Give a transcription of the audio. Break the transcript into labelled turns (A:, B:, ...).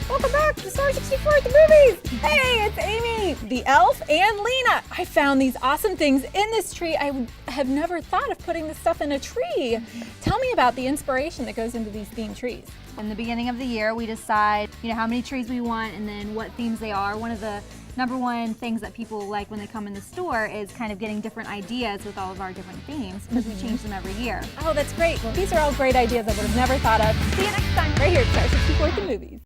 A: Welcome back to STAR64 at the movies. Hey, it's Amy, the elf, and Lena. I found these awesome things in this tree. I have never thought of putting this stuff in a tree. Tell me about the inspiration that goes into these themed trees.
B: In the beginning of the year, we decide, how many trees we want and then what themes they are. One of the #1 things that people like when they come in the store is kind of getting different ideas with all of our different themes because we change them every year.
A: Oh, that's great. Well, these are all great ideas I would have never thought of. See you next time right here at STAR64 at the movies.